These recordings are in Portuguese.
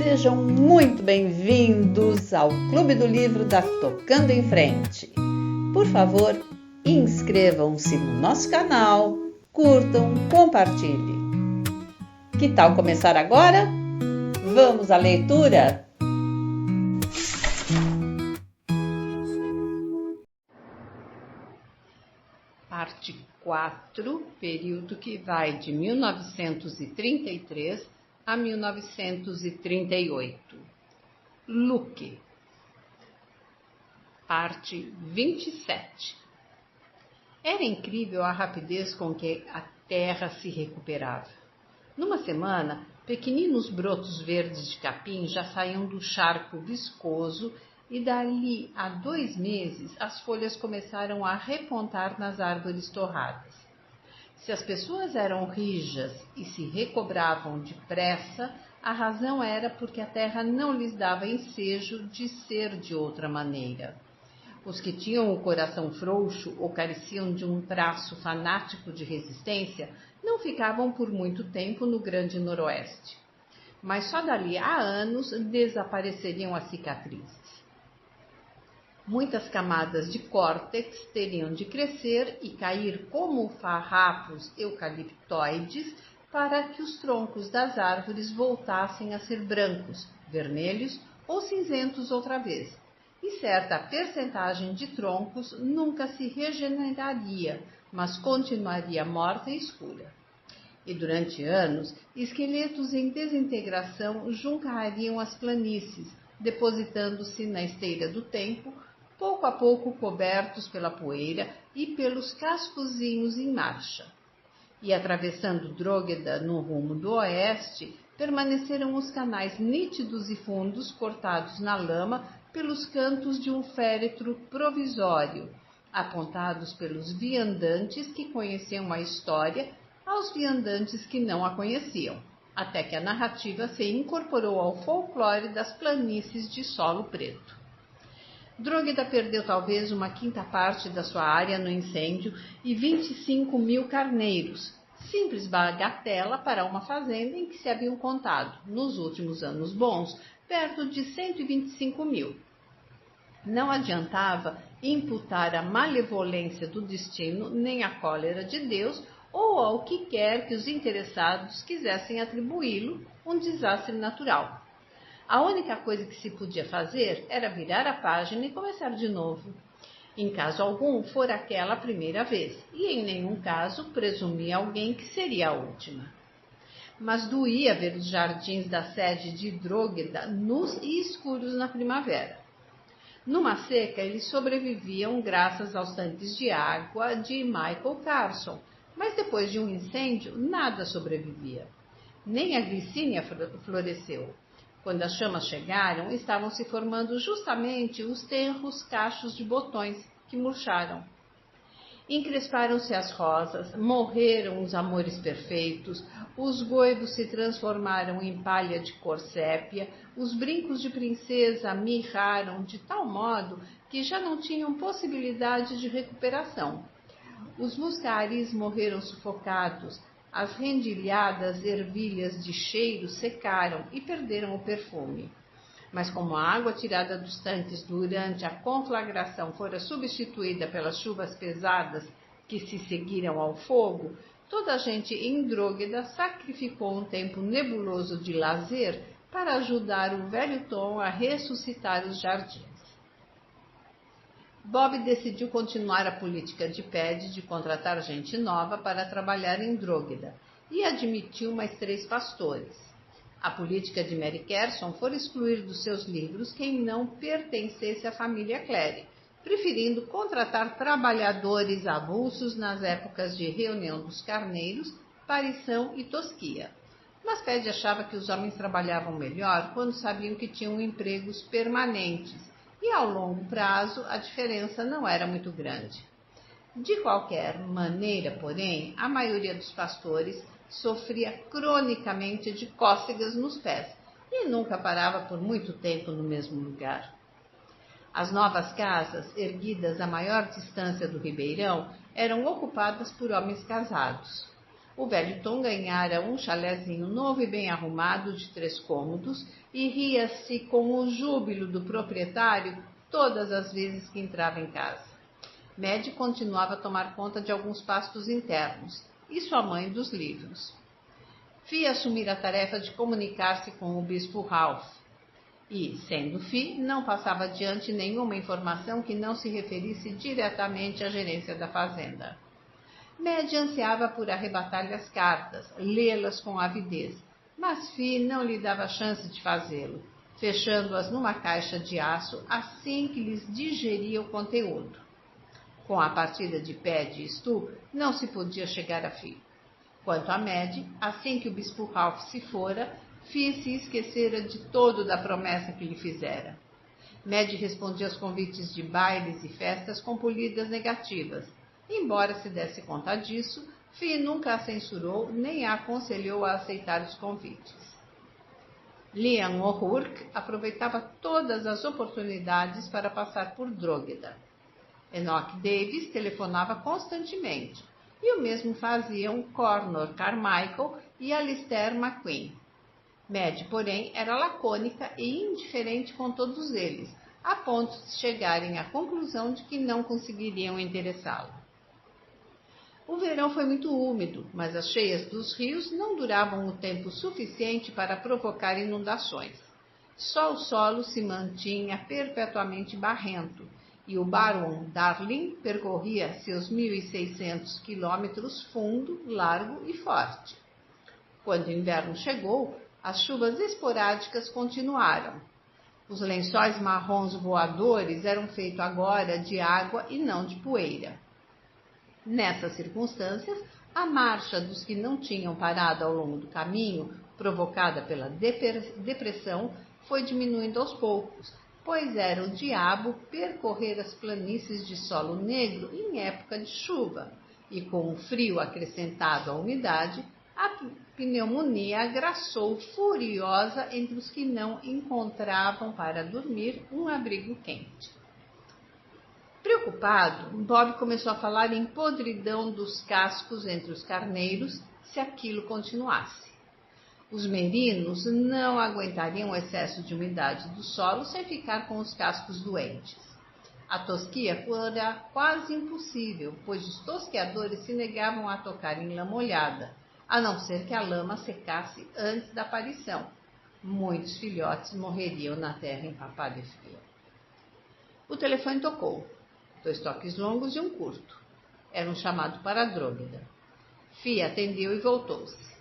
Sejam muito bem-vindos ao Clube do Livro da Tocando em Frente. Por favor, inscrevam-se no nosso canal, curtam, compartilhem. Que tal começar agora? Vamos à leitura? Parte 4, período que vai de 1933 a 1938. Luque. Parte 27. Era incrível a rapidez com que a terra se recuperava. Numa semana, pequeninos brotos verdes de capim já saíam do charco viscoso e dali a 2 meses as folhas começaram a repontar nas árvores torradas. Se as pessoas eram rijas e se recobravam depressa, a razão era porque a terra não lhes dava ensejo de ser de outra maneira. Os que tinham o coração frouxo ou careciam de um traço fanático de resistência não ficavam por muito tempo no grande noroeste. Mas só dali a anos desapareceriam as cicatrizes. Muitas camadas de córtex teriam de crescer e cair como farrapos eucaliptoides para que os troncos das árvores voltassem a ser brancos, vermelhos ou cinzentos outra vez. E certa percentagem de troncos nunca se regeneraria, mas continuaria morta e escura. E durante anos, esqueletos em desintegração juncariam as planícies, depositando-se na esteira do tempo, pouco a pouco cobertos pela poeira e pelos cascozinhos em marcha. E atravessando Drógueda no rumo do oeste, permaneceram os canais nítidos e fundos cortados na lama pelos cantos de um féretro provisório, apontados pelos viandantes que conheciam a história aos viandantes que não a conheciam, até que a narrativa se incorporou ao folclore das planícies de solo preto. Drógueda perdeu talvez 1/5 parte da sua área no incêndio e 25 mil carneiros, simples bagatela para uma fazenda em que se haviam contado, nos últimos anos bons, perto de 125 mil. Não adiantava imputar a malevolência do destino, nem a cólera de Deus, ou ao que quer que os interessados quisessem atribuí-lo, um desastre natural. A única coisa que se podia fazer era virar a página e começar de novo. Em caso algum, fora aquela a primeira vez, e em nenhum caso presumia alguém que seria a última. Mas doía ver os jardins da sede de Drógueda nus e escuros na primavera. Numa seca, eles sobreviviam graças aos tanques de água de Michael Carson, mas depois de um incêndio, nada sobrevivia. Nem a glicínia floresceu. Quando as chamas chegaram, estavam se formando justamente os tenros cachos de botões que murcharam. Encresparam-se as rosas, morreram os amores perfeitos, os goivos se transformaram em palha de cor sépia, os brincos de princesa mirraram de tal modo que já não tinham possibilidade de recuperação. Os muscaris morreram sufocados, as rendilhadas ervilhas de cheiro secaram e perderam o perfume. Mas como a água tirada dos tanques durante a conflagração fora substituída pelas chuvas pesadas que se seguiram ao fogo, toda a gente em Drógueda sacrificou um tempo nebuloso de lazer para ajudar o velho Tom a ressuscitar os jardins. Bob decidiu continuar a política de Paddy de contratar gente nova para trabalhar em Drógueda e admitiu mais 3 pastores. A política de Mary Carson foi excluir dos seus livros quem não pertencesse à família Clary, preferindo contratar trabalhadores avulsos nas épocas de reunião dos carneiros, parição e tosquia. Mas Paddy achava que os homens trabalhavam melhor quando sabiam que tinham empregos permanentes, e ao longo prazo a diferença não era muito grande. De qualquer maneira, porém, a maioria dos pastores sofria cronicamente de cócegas nos pés e nunca parava por muito tempo no mesmo lugar. As novas casas, erguidas a maior distância do ribeirão, eram ocupadas por homens casados. O velho Tom ganhara um chalézinho novo e bem arrumado de 3 cômodos e ria-se com o júbilo do proprietário todas as vezes que entrava em casa. Mad continuava a tomar conta de alguns pastos internos e sua mãe dos livros. Fi assumira a tarefa de comunicar-se com o bispo Ralph e, sendo Fi, não passava adiante nenhuma informação que não se referisse diretamente à gerência da fazenda. Mad ansiava por arrebatar-lhe as cartas, lê-las com avidez, mas Fi não lhe dava chance de fazê-lo, fechando-as numa caixa de aço assim que lhes digeria o conteúdo. Com a partida de Pad e Stu, não se podia chegar a Fi. Quanto a Mad, assim que o bispo Ralph se fora, Fi se esquecera de todo da promessa que lhe fizera. Mad respondia aos convites de bailes e festas com polidas negativas. Embora se desse conta disso, Fi nunca a censurou nem a aconselhou a aceitar os convites. Liam O'Rourke aproveitava todas as oportunidades para passar por Drogheda. Enoch Davis telefonava constantemente, e o mesmo faziam Connor Carmichael e Alistair McQueen. Mad, porém, era lacônica e indiferente com todos eles, a ponto de chegarem à conclusão de que não conseguiriam interessá-lo. O verão foi muito úmido, mas as cheias dos rios não duravam o tempo suficiente para provocar inundações. Só o solo se mantinha perpetuamente barrento, e o Barwon Darling percorria seus 1.600 quilômetros fundo, largo e forte. Quando o inverno chegou, as chuvas esporádicas continuaram. Os lençóis marrons voadores eram feitos agora de água e não de poeira. Nessas circunstâncias, a marcha dos que não tinham parado ao longo do caminho, provocada pela depressão, foi diminuindo aos poucos, pois era o diabo percorrer as planícies de solo negro em época de chuva, e com o frio acrescentado à umidade, a pneumonia agraçou furiosa entre os que não encontravam para dormir um abrigo quente. Preocupado, Bob começou a falar em podridão dos cascos entre os carneiros se aquilo continuasse. Os merinos não aguentariam o excesso de umidade do solo sem ficar com os cascos doentes. A tosquia fora quase impossível, pois os tosqueadores se negavam a tocar em lã molhada, a não ser que a lama secasse antes da aparição. Muitos filhotes morreriam na terra empapada e fria. O telefone tocou. 2 toques longos e um curto. Era um chamado para Drogheda. Fi atendeu e voltou-se.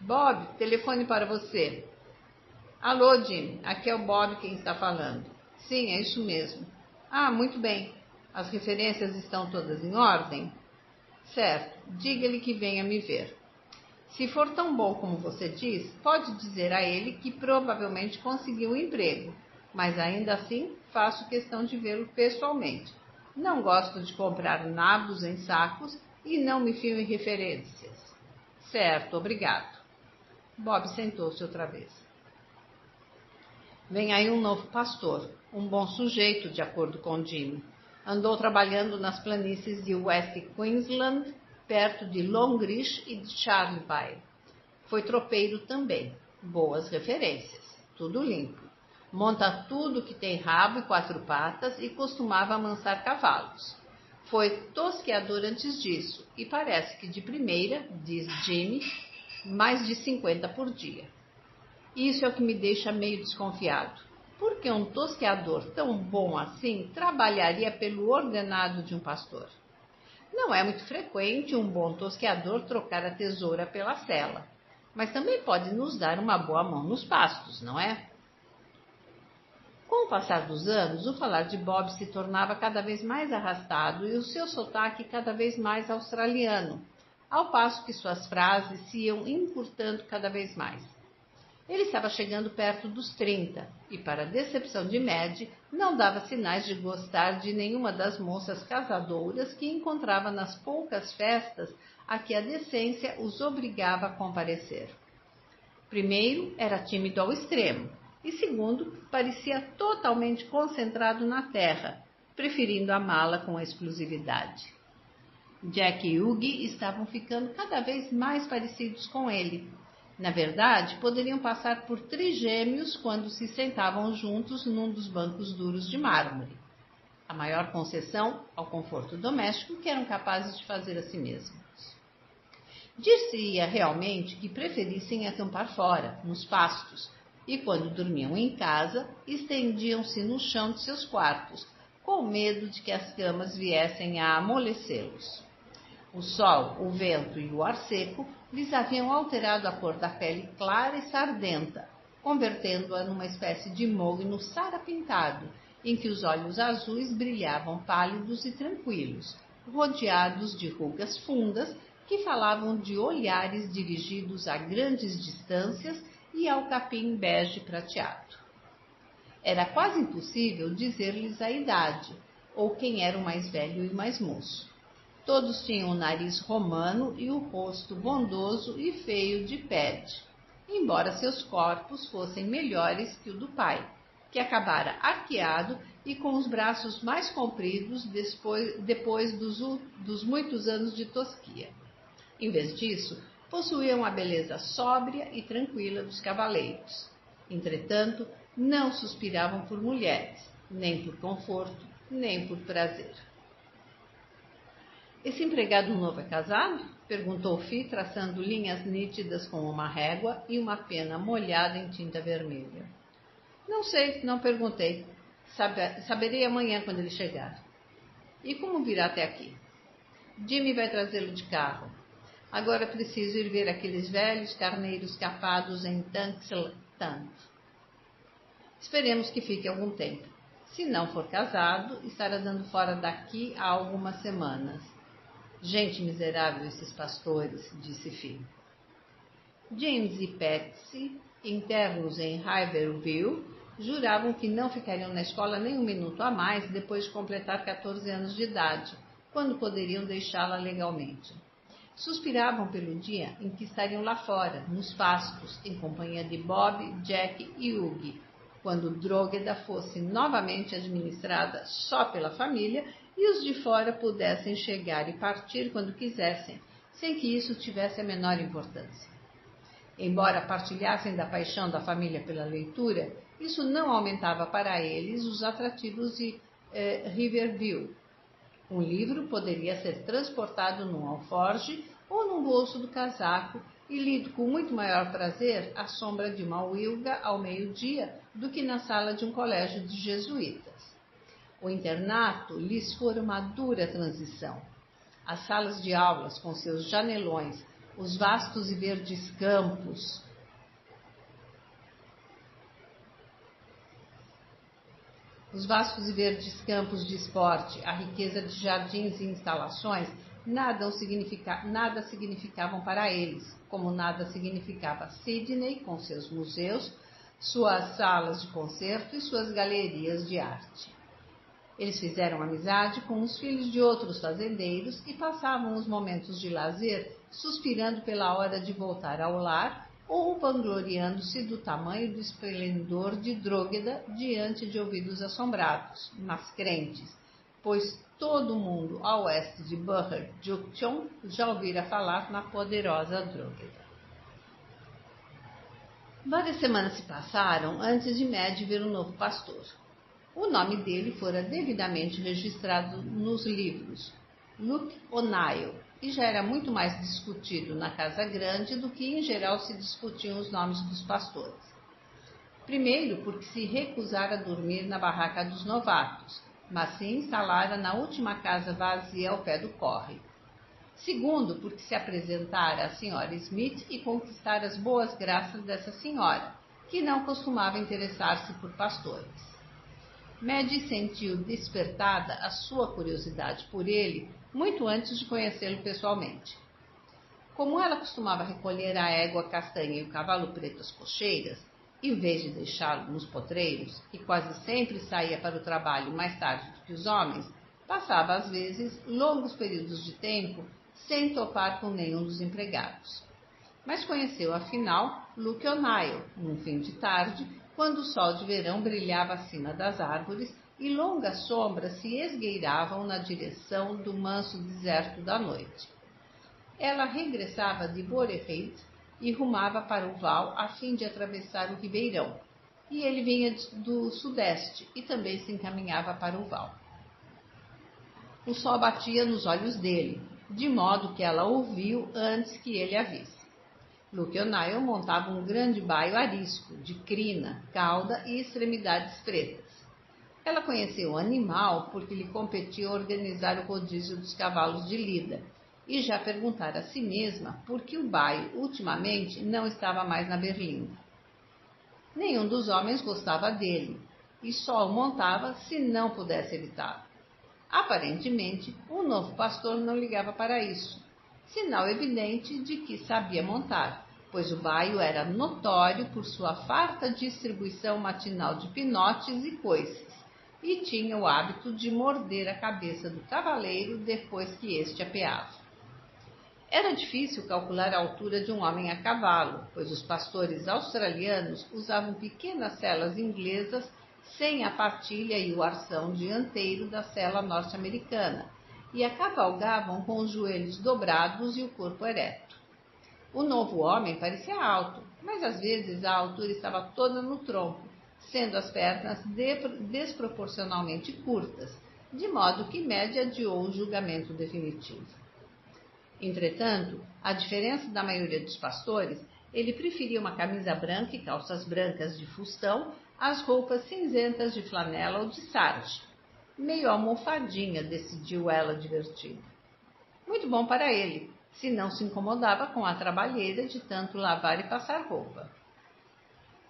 Bob, telefone para você. Alô, Jim, aqui é o Bob quem está falando. Sim, é isso mesmo. Ah, muito bem. As referências estão todas em ordem? Certo, diga-lhe que venha me ver. Se for tão bom como você diz, pode dizer a ele que provavelmente conseguiu um emprego, mas ainda assim faço questão de vê-lo pessoalmente. Não gosto de comprar nabos em sacos e não me fio em referências. Certo, obrigado. Bob sentou-se outra vez. Vem aí um novo pastor, um bom sujeito, de acordo com Jim. Andou trabalhando nas planícies de West Queensland, perto de Longreach e de Charleville. Foi tropeiro também. Boas referências. Tudo limpo. Monta tudo que tem rabo e 4 patas e costumava amansar cavalos. Foi tosqueador antes disso e parece que de primeira, diz Jimmy, mais de 50 por dia. Isso é o que me deixa meio desconfiado. Por que um tosqueador tão bom assim trabalharia pelo ordenado de um pastor? Não é muito frequente um bom tosqueador trocar a tesoura pela sela, mas também pode nos dar uma boa mão nos pastos, não é? Com o passar dos anos, o falar de Bob se tornava cada vez mais arrastado e o seu sotaque cada vez mais australiano, ao passo que suas frases se iam encurtando cada vez mais. Ele estava chegando perto dos 30 e, para a decepção de Mad, não dava sinais de gostar de nenhuma das moças casadouras que encontrava nas poucas festas a que a decência os obrigava a comparecer. Primeiro, era tímido ao extremo. E segundo, parecia totalmente concentrado na terra, preferindo amá-la com exclusividade. Jack e Hughie estavam ficando cada vez mais parecidos com ele. Na verdade, poderiam passar por trigêmeos quando se sentavam juntos num dos bancos duros de mármore. A maior concessão ao conforto doméstico que eram capazes de fazer a si mesmos. Dir-se-ia realmente que preferissem acampar fora, nos pastos, e quando dormiam em casa, estendiam-se no chão de seus quartos, com medo de que as camas viessem a amolecê-los. O sol, o vento e o ar seco lhes haviam alterado a cor da pele clara e sardenta, convertendo-a numa espécie de mogno sarapintado, em que os olhos azuis brilhavam pálidos e tranquilos, rodeados de rugas fundas que falavam de olhares dirigidos a grandes distâncias e ao capim bege prateado. Era quase impossível dizer-lhes a idade, ou quem era o mais velho e o mais moço. Todos tinham o nariz romano e o rosto bondoso e feio de Paddy, embora seus corpos fossem melhores que o do pai, que acabara arqueado e com os braços mais compridos depois dos muitos anos de tosquia. Em vez disso, possuíam a beleza sóbria e tranquila dos cavaleiros. Entretanto, não suspiravam por mulheres, nem por conforto, nem por prazer. Esse empregado novo é casado? Perguntou Fi, traçando linhas nítidas com uma régua e uma pena molhada em tinta vermelha. Não sei, não perguntei. Saberei amanhã quando ele chegar. E como virá até aqui? Jimmy vai trazê-lo de carro. Agora preciso ir ver aqueles velhos carneiros capados em Tunxton. Esperemos que fique algum tempo. Se não for casado, estará dando fora daqui há algumas semanas. Gente miserável esses pastores, disse Fi. James e Patsy, internos em Riverview, juravam que não ficariam na escola nem um minuto a mais depois de completar 14 anos de idade, quando poderiam deixá-la legalmente. Suspiravam pelo dia em que estariam lá fora, nos pastos, em companhia de Bob, Jack e Hughie, quando Drogheda fosse novamente administrada só pela família e os de fora pudessem chegar e partir quando quisessem, sem que isso tivesse a menor importância. Embora partilhassem da paixão da família pela leitura, isso não aumentava para eles os atrativos de Riverview. Um livro poderia ser transportado num alforge ou num bolso do casaco e lido com muito maior prazer à sombra de uma huilga ao meio-dia do que na sala de um colégio de jesuítas. O internato lhes fora uma dura transição. As salas de aulas, com seus janelões, os vastos e verdes campos, de esporte, a riqueza de jardins e instalações, nada significavam para eles, como nada significava Sydney com seus museus, suas salas de concerto e suas galerias de arte. Eles fizeram amizade com os filhos de outros fazendeiros e passavam os momentos de lazer suspirando pela hora de voltar ao lar ou vangloriando-se do tamanho e do esplendor de Drogheda diante de ouvidos assombrados, mas crentes, pois todo mundo a oeste de Burher Junction já ouvira falar na poderosa Drogheda. Várias semanas se passaram antes de Madge ver um novo pastor. O nome dele fora devidamente registrado nos livros, Luke O'Neill, e já era muito mais discutido na Casa Grande do que em geral se discutiam os nomes dos pastores. Primeiro, porque se recusara a dormir na barraca dos novatos, mas se instalara na última casa vazia ao pé do córrego. Segundo, porque se apresentara à senhora Smith e conquistara as boas graças dessa senhora, que não costumava interessar-se por pastores. Madge sentiu despertada a sua curiosidade por ele muito antes de conhecê-lo pessoalmente. Como ela costumava recolher a égua castanha e o cavalo preto às cocheiras, em vez de deixá-lo nos potreiros, e quase sempre saía para o trabalho mais tarde do que os homens, passava às vezes longos períodos de tempo sem topar com nenhum dos empregados. Mas conheceu afinal Luke O'Neill, num fim de tarde, quando o sol de verão brilhava acima das árvores, e longas sombras se esgueiravam na direção do manso deserto da noite. Ela regressava de Boreheid e rumava para o val a fim de atravessar o ribeirão, e ele vinha do sudeste e também se encaminhava para o val. O sol batia nos olhos dele, de modo que ela o viu antes que ele a visse. Luke O'Neill montava um grande baio arisco, de crina, cauda e extremidades pretas. Ela conheceu o animal porque lhe competia organizar o rodízio dos cavalos de lida, e já perguntara a si mesma por que o baio, ultimamente, não estava mais na berlinda. Nenhum dos homens gostava dele, e só o montava se não pudesse evitá-lo. Aparentemente, o novo pastor não ligava para isso, sinal evidente de que sabia montar, pois o baio era notório por sua farta distribuição matinal de pinotes e coices, e tinha o hábito de morder a cabeça do cavaleiro depois que este apeava. Era difícil calcular a altura de um homem a cavalo, pois os pastores australianos usavam pequenas selas inglesas sem a partilha e o arção dianteiro da sela norte-americana, e a cavalgavam com os joelhos dobrados e o corpo ereto. O novo homem parecia alto, mas às vezes a altura estava toda no tronco, sendo as pernas desproporcionalmente curtas, de modo que Maddie adiou o julgamento definitivo. Entretanto, à diferença da maioria dos pastores, ele preferia uma camisa branca e calças brancas de fustão às roupas cinzentas de flanela ou de sarje. Meio almofadinha, decidiu ela divertida. Muito bom para ele, se não se incomodava com a trabalheira de tanto lavar e passar roupa.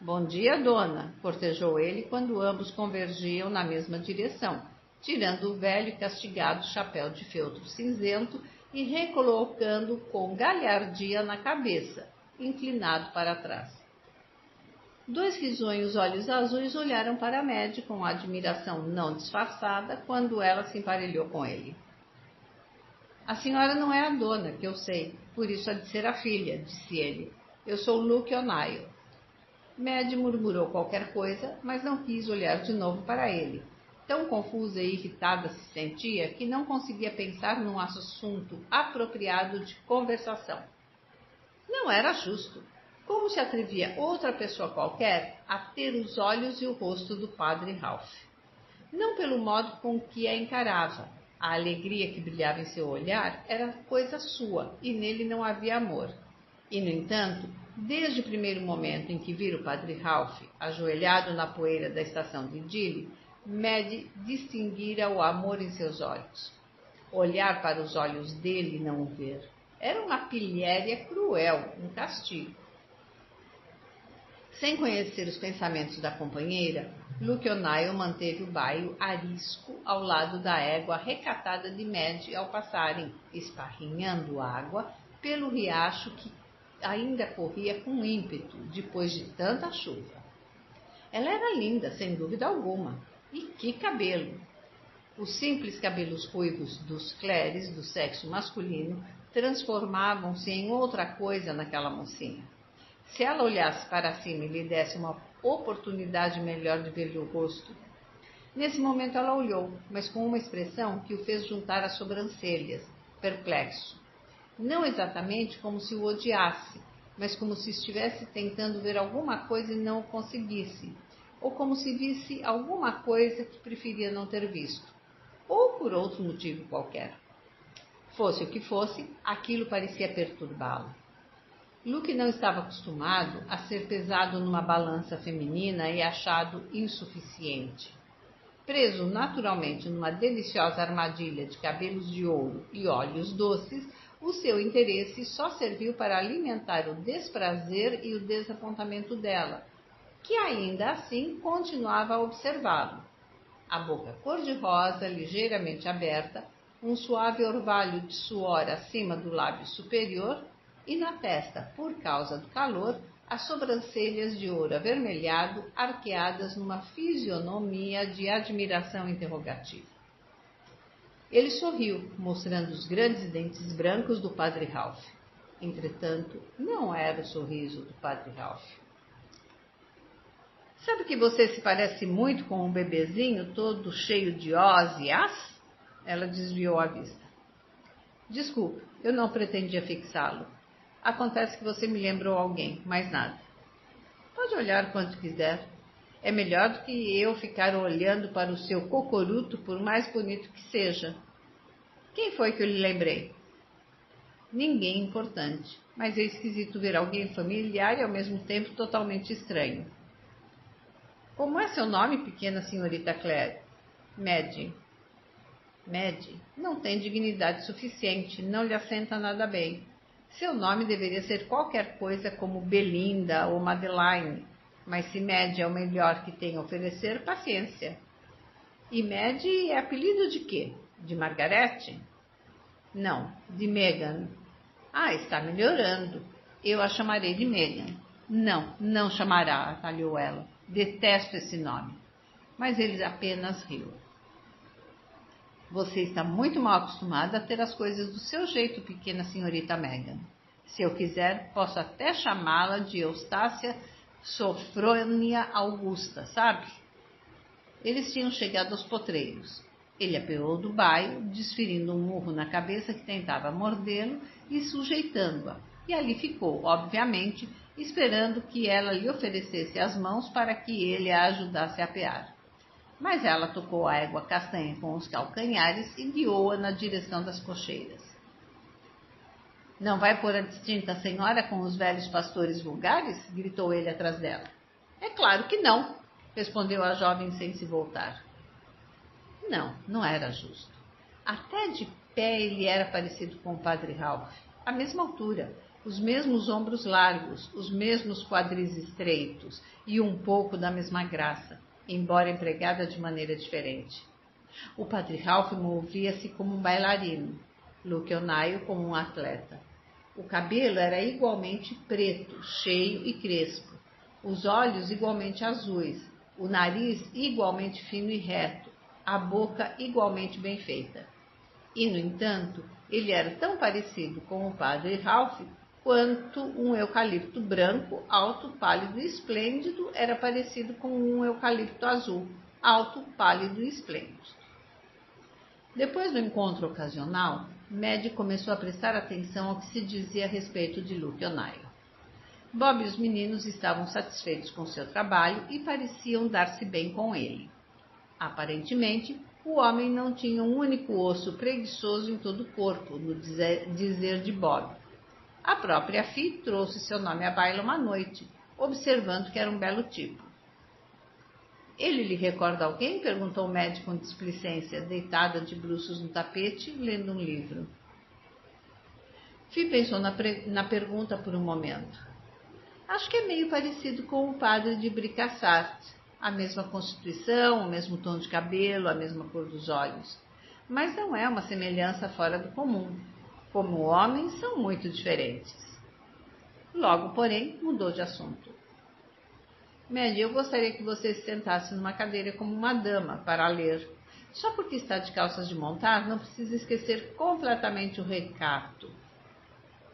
Bom dia, dona, cortejou ele quando ambos convergiam na mesma direção, tirando o velho e castigado chapéu de feltro cinzento e recolocando com galhardia na cabeça, inclinado para trás. Dois risonhos olhos azuis olharam para Maddie com admiração não disfarçada quando ela se emparelhou com ele. A senhora não é a dona, que eu sei, por isso há de ser a filha, disse ele. Eu sou Luke O'Neill. Maddie murmurou qualquer coisa, mas não quis olhar de novo para ele. Tão confusa e irritada se sentia que não conseguia pensar num assunto apropriado de conversação. Não era justo. Como se atrevia outra pessoa qualquer a ter os olhos e o rosto do padre Ralph? Não pelo modo com que a encarava. A alegria que brilhava em seu olhar era coisa sua e nele não havia amor. E, no entanto, desde o primeiro momento em que vira o padre Ralph ajoelhado na poeira da estação de Dili, Maddie distinguira o amor em seus olhos. Olhar para os olhos dele e não o ver. Era uma pilhéria cruel, um castigo. Sem conhecer os pensamentos da companheira, Luke O'Neill manteve o baio arisco ao lado da égua recatada de Maddie ao passarem, esparrinhando água pelo riacho que ainda corria com ímpeto depois de tanta chuva. Ela era linda, sem dúvida alguma. E que cabelo! Os simples cabelos ruivos dos cleres do sexo masculino transformavam-se em outra coisa naquela mocinha. Se ela olhasse para cima e lhe desse uma oportunidade melhor de ver-lhe o rosto. Nesse momento ela olhou, mas com uma expressão que o fez juntar as sobrancelhas, perplexo. Não exatamente como se o odiasse, mas como se estivesse tentando ver alguma coisa e não o conseguisse, ou como se visse alguma coisa que preferia não ter visto, ou por outro motivo qualquer. Fosse o que fosse, aquilo parecia perturbá-lo. Luke não estava acostumado a ser pesado numa balança feminina e achado insuficiente. Preso naturalmente numa deliciosa armadilha de cabelos de ouro e olhos doces, o seu interesse só serviu para alimentar o desprazer e o desapontamento dela, que ainda assim continuava a observá-lo. A boca cor-de-rosa, ligeiramente aberta, um suave orvalho de suor acima do lábio superior e na testa, por causa do calor, as sobrancelhas de ouro avermelhado arqueadas numa fisionomia de admiração interrogativa. Ele sorriu, mostrando os grandes dentes brancos do padre Ralph. Entretanto, não era o sorriso do padre Ralph. Sabe que você se parece muito com um bebezinho todo cheio de os e as? Ela desviou a vista. Desculpe, eu não pretendia fixá-lo. Acontece que você me lembrou alguém, mais nada. Pode olhar quanto quiser. É melhor do que eu ficar olhando para o seu cocoruto, por mais bonito que seja. Quem foi que eu lhe lembrei? Ninguém importante, mas é esquisito ver alguém familiar e ao mesmo tempo totalmente estranho. Como é seu nome, pequena senhorita Claire? Maddie. Maddie não tem dignidade suficiente, não lhe assenta nada bem. Seu nome deveria ser qualquer coisa como Belinda ou Madeline, mas se Maddie é o melhor que tem a oferecer, paciência. E Maddie é apelido de quê? De Margarete? Não, de Megan. Ah, está melhorando. Eu a chamarei de Megan. Não, não chamará, atalhou ela. Detesto esse nome. Mas ele apenas riu. Você está muito mal acostumada a ter as coisas do seu jeito, pequena senhorita Megan. Se eu quiser, posso até chamá-la de Eustácia Sofrônia Augusta, sabe? Eles tinham chegado aos potreiros. Ele apeou do baio, desferindo um murro na cabeça que tentava mordê-lo e sujeitando-a. E ali ficou, obviamente, esperando que ela lhe oferecesse as mãos para que ele a ajudasse a apear. Mas ela tocou a égua castanha com os calcanhares e guiou-a na direção das cocheiras. Não vai pôr a distinta senhora com os velhos pastores vulgares? Gritou ele atrás dela. É claro que não, respondeu a jovem sem se voltar. Não, não era justo. Até de pé ele era parecido com o padre Ralph. A mesma altura, os mesmos ombros largos, os mesmos quadris estreitos e um pouco da mesma graça, embora empregada de maneira diferente. O padre Ralph movia-se como um bailarino, Luke O'Neill como um atleta. O cabelo era igualmente preto, cheio e crespo, os olhos igualmente azuis, o nariz igualmente fino e reto, a boca igualmente bem feita. E, no entanto, ele era tão parecido com o padre Ralph quanto um eucalipto branco, alto, pálido e esplêndido era parecido com um eucalipto azul, alto, pálido e esplêndido. Depois do encontro ocasional, Maddie começou a prestar atenção ao que se dizia a respeito de Luke O'Neill. Bob e os meninos estavam satisfeitos com seu trabalho e pareciam dar-se bem com ele. Aparentemente, o homem não tinha um único osso preguiçoso em todo o corpo, no dizer de Bob. A própria Fi trouxe seu nome à baila uma noite, observando que era um belo tipo. Ele lhe recorda alguém? Perguntou Maddie com displicência, deitada de bruços no tapete, lendo um livro. Fi pensou na pergunta por um momento. Acho que é meio parecido com o padre de Bricassart. A mesma constituição, o mesmo tom de cabelo, a mesma cor dos olhos. Mas não é uma semelhança fora do comum. Como homens, são muito diferentes. Logo, porém, mudou de assunto. Maddie, eu gostaria que você se sentasse numa cadeira como uma dama para ler. Só porque está de calças de montar, não precisa esquecer completamente o recato.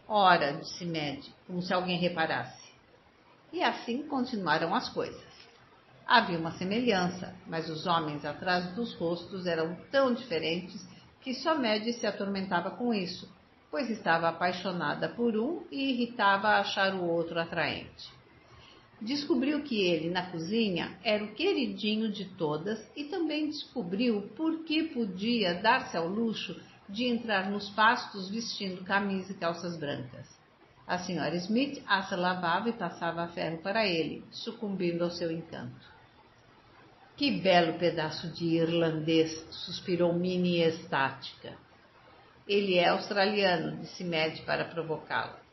Ora, disse Maddie, como se alguém reparasse. E assim continuaram as coisas. Havia uma semelhança, mas os homens atrás dos rostos eram tão diferentes que só Maddie se atormentava com isso, pois estava apaixonada por um e irritava achar o outro atraente. Descobriu que ele, na cozinha, era o queridinho de todas e também descobriu por que podia dar-se ao luxo de entrar nos pastos vestindo camisa e calças brancas. A senhora Smith se lavava e passava ferro para ele, sucumbindo ao seu encanto. Que belo pedaço de irlandês, suspirou Minnie estática. Ele é australiano, disse Maddie para provocá-lo.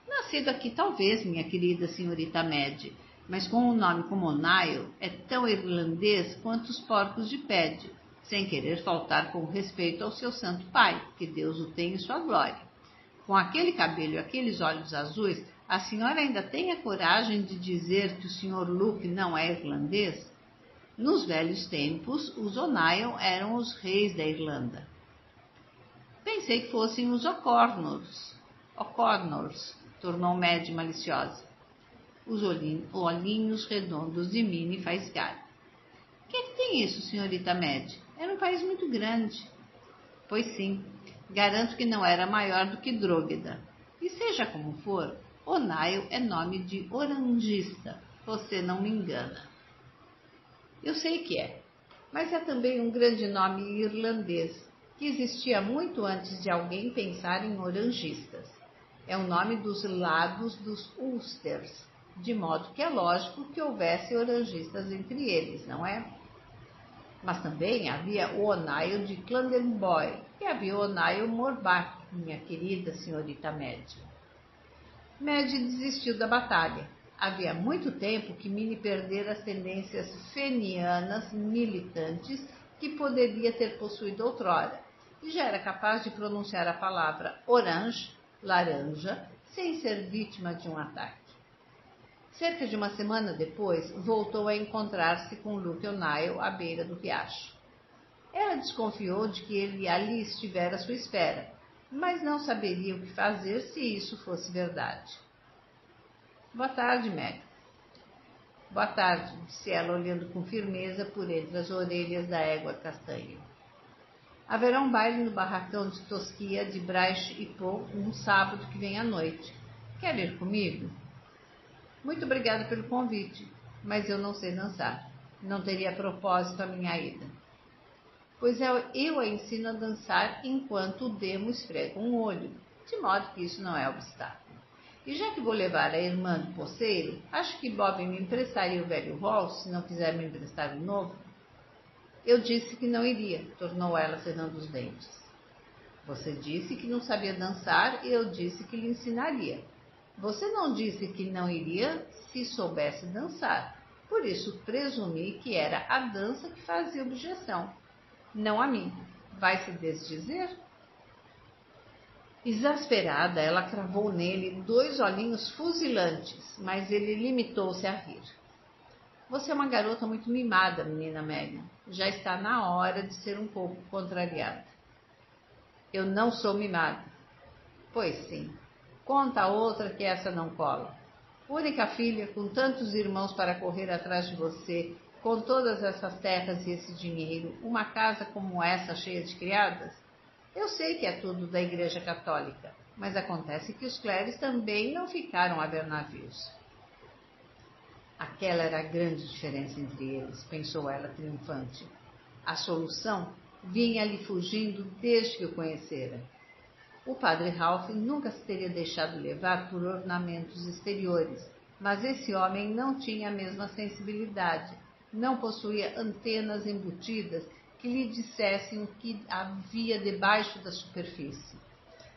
Nascido aqui talvez, minha querida senhorita Maddie, mas com um nome como O'Neill é tão irlandês quanto os porcos de Pede, sem querer faltar com respeito ao seu santo pai, que Deus o tenha em sua glória. Com aquele cabelo e aqueles olhos azuis, a senhora ainda tem a coragem de dizer que o Sr. Luke não é irlandês? Nos velhos tempos, os O'Neill eram os reis da Irlanda. Pensei que fossem os O'Connors, tornou Maddie maliciosa. os olhinhos redondos de Minnie faiscaram. O que é que tem isso, senhorita Mad? Era um país muito grande. Pois sim, garanto que não era maior do que Drógueda. E seja como for, O'Neill é nome de orangista. Você não me engana. Eu sei que é, mas é também um grande nome irlandês, que existia muito antes de alguém pensar em orangistas. É o nome dos lados dos Ulsters, de modo que é lógico que houvesse orangistas entre eles, não é? Mas também havia o O'Neill de Clandeboy e havia o O'Neill Morbach, minha querida senhorita Mad. Mad desistiu da batalha. Havia muito tempo que Minnie perdera as tendências fenianas militantes que poderia ter possuído outrora, e já era capaz de pronunciar a palavra orange, laranja, sem ser vítima de um ataque. Cerca de uma semana depois, voltou a encontrar-se com Luke O'Neill à beira do riacho. Ela desconfiou de que ele ali estivera à sua espera, mas não saberia o que fazer se isso fosse verdade. Boa tarde, Meg. Boa tarde, disse ela, olhando com firmeza por entre as orelhas da égua castanha. Haverá um baile no barracão de Tosquia de Braich e Poe um sábado que vem à noite. Quer ir comigo? Muito obrigada pelo convite, mas eu não sei dançar. Não teria propósito a minha ida. Pois eu a ensino a dançar enquanto o demo esfrega um olho, de modo que isso não é obstáculo. E já que vou levar a irmã do poceiro, acho que Bob me emprestaria o velho Rolls, se não quiser me emprestar o novo. Eu disse que não iria, tornou ela cerrando os dentes. Você disse que não sabia dançar e eu disse que lhe ensinaria. Você não disse que não iria se soubesse dançar. Por isso presumi que era a dança que fazia objeção, não a mim. Vai se desdizer? Exasperada, ela cravou nele 2 olhinhos fuzilantes, mas ele limitou-se a rir. Você é uma garota muito mimada, menina Megan. Já está na hora de ser um pouco contrariada. Eu não sou mimada. Pois sim. Conta a outra que essa não cola. Única filha, com tantos irmãos para correr atrás de você, com todas essas terras e esse dinheiro, uma casa como essa cheia de criadas? Eu sei que é tudo da Igreja Católica, mas acontece que os clérigos também não ficaram a ver navios. Aquela era a grande diferença entre eles, pensou ela triunfante. A solução vinha-lhe fugindo desde que o conhecera. O padre Ralph nunca se teria deixado levar por ornamentos exteriores, mas esse homem não tinha a mesma sensibilidade, não possuía antenas embutidas que lhe dissessem o que havia debaixo da superfície.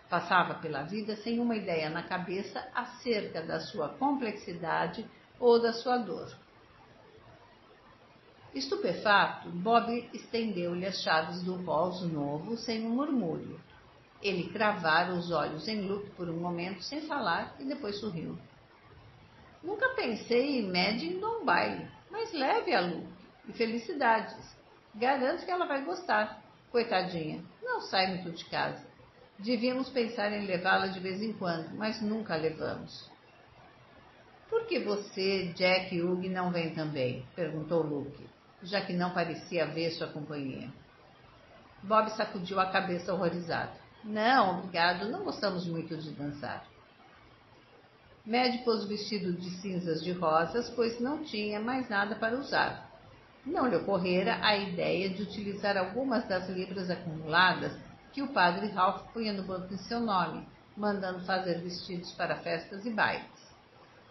Passava pela vida sem uma ideia na cabeça acerca da sua complexidade ou da sua dor. Estupefato, Bob estendeu-lhe as chaves do Rolls novo sem um murmúrio. Ele cravara os olhos em Luke por um momento sem falar e depois sorriu. Nunca pensei em Mad indo a um baile, mas leve a Luke. E felicidades. Garanto que ela vai gostar. Coitadinha, não sai muito de casa. Devíamos pensar em levá-la de vez em quando, mas nunca a levamos. Por que você, Jack e Hugh não vêm também? Perguntou Luke, já que não parecia ver sua companhia. Bob sacudiu a cabeça horrorizado. Não, obrigado, não gostamos muito de dançar. Mad pôs o vestido de cinzas de rosas, pois não tinha mais nada para usar. Não lhe ocorrera a ideia de utilizar algumas das libras acumuladas que o padre Ralph punha no banco em seu nome, mandando fazer vestidos para festas e bailes.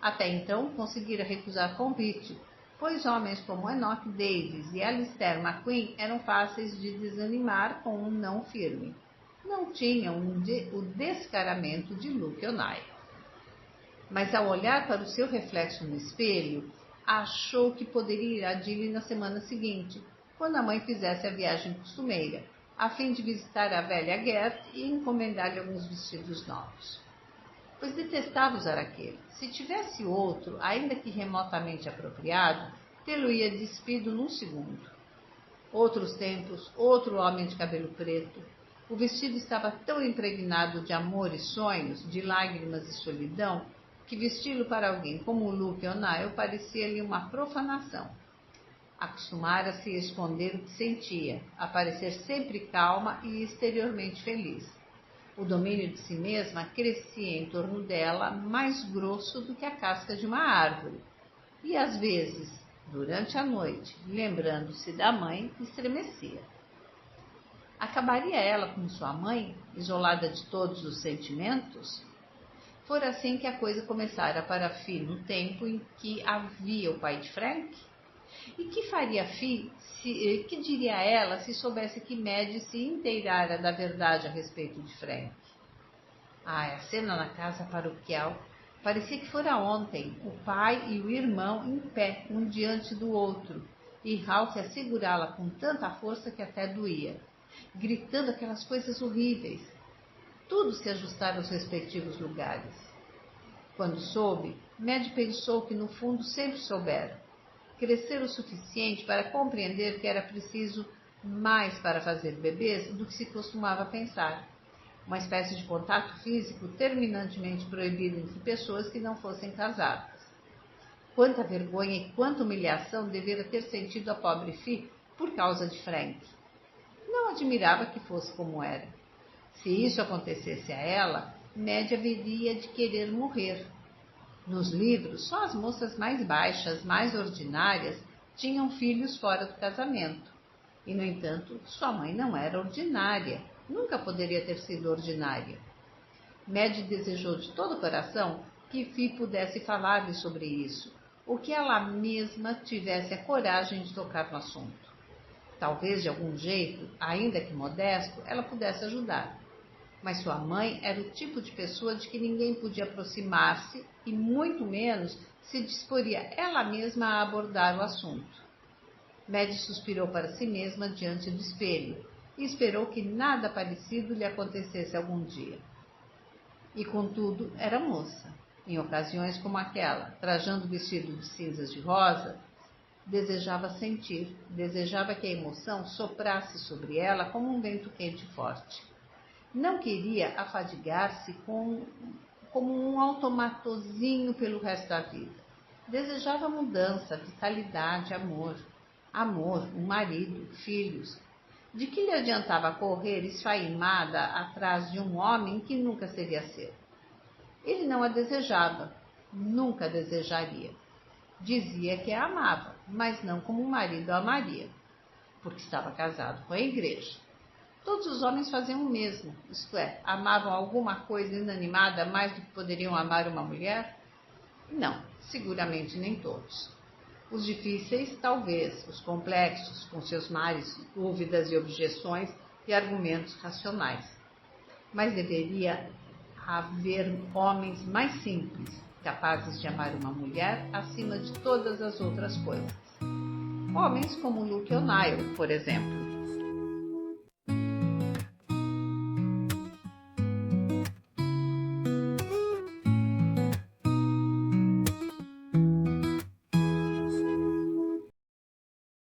Até então conseguira recusar convite, pois homens como Enoch Davis e Alistair McQueen eram fáceis de desanimar com um não firme. Não tinham o descaramento de Luke O'Neill. Mas ao olhar para o seu reflexo no espelho, achou que poderia ir a Dili na semana seguinte, quando a mãe fizesse a viagem costumeira, a fim de visitar a velha Gert e encomendar-lhe alguns vestidos novos. Pois detestava usar aquele. Se tivesse outro, ainda que remotamente apropriado, tê-lo-ia despido num segundo. Outros tempos, outro homem de cabelo preto. O vestido estava tão impregnado de amor e sonhos, de lágrimas e solidão, que vesti-lo para alguém como Luke ou Niall parecia-lhe uma profanação. Acostumara-se a esconder o que sentia, a parecer sempre calma e exteriormente feliz. O domínio de si mesma crescia em torno dela mais grosso do que a casca de uma árvore. E às vezes, durante a noite, lembrando-se da mãe, estremecia. Acabaria ela como sua mãe, isolada de todos os sentimentos? Fora assim que a coisa começara para Fi no tempo em que havia o pai de Frank? E que faria Fi, que diria ela se soubesse que Madge se inteirara da verdade a respeito de Frank? A cena na casa paroquial parecia que fora ontem, o pai e o irmão em pé, um diante do outro, e Ralph a segurá-la com tanta força que até doía, gritando aquelas coisas horríveis. Tudo se ajustara aos respectivos lugares. Quando soube, Madge pensou que no fundo sempre soubera. Crescer o suficiente para compreender que era preciso mais para fazer bebês do que se costumava pensar. Uma espécie de contato físico terminantemente proibido entre pessoas que não fossem casadas. Quanta vergonha e quanta humilhação devera ter sentido a pobre Fi por causa de Frank. Não admirava que fosse como era. Se isso acontecesse a ela, Madge haveria de querer morrer. Nos livros, só as moças mais baixas, mais ordinárias, tinham filhos fora do casamento. E, no entanto, sua mãe não era ordinária. Nunca poderia ter sido ordinária. Madge desejou de todo o coração que Fi pudesse falar-lhe sobre isso, ou que ela mesma tivesse a coragem de tocar no assunto. Talvez, de algum jeito, ainda que modesto, ela pudesse ajudar. Mas sua mãe era o tipo de pessoa de que ninguém podia aproximar-se e muito menos se disporia ela mesma a abordar o assunto. Madge suspirou para si mesma diante do espelho e esperou que nada parecido lhe acontecesse algum dia. E, contudo, era moça. Em ocasiões como aquela, trajando vestido de cinzas de rosa, desejava sentir, desejava que a emoção soprasse sobre ela como um vento quente e forte. Não queria afadigar-se como um automatozinho pelo resto da vida. Desejava mudança, vitalidade, amor. Amor, um marido, filhos. De que lhe adiantava correr esfaimada atrás de um homem que nunca seria seu? Ele não a desejava, nunca desejaria. Dizia que a amava, mas não como um marido a amaria, porque estava casado com a igreja. Todos os homens faziam o mesmo, isto é, amavam alguma coisa inanimada mais do que poderiam amar uma mulher? Não, seguramente nem todos. Os difíceis, talvez, os complexos, com seus mares, dúvidas e objeções e argumentos racionais. Mas deveria haver homens mais simples, capazes de amar uma mulher acima de todas as outras coisas. Homens como Luke ou Niall, por exemplo.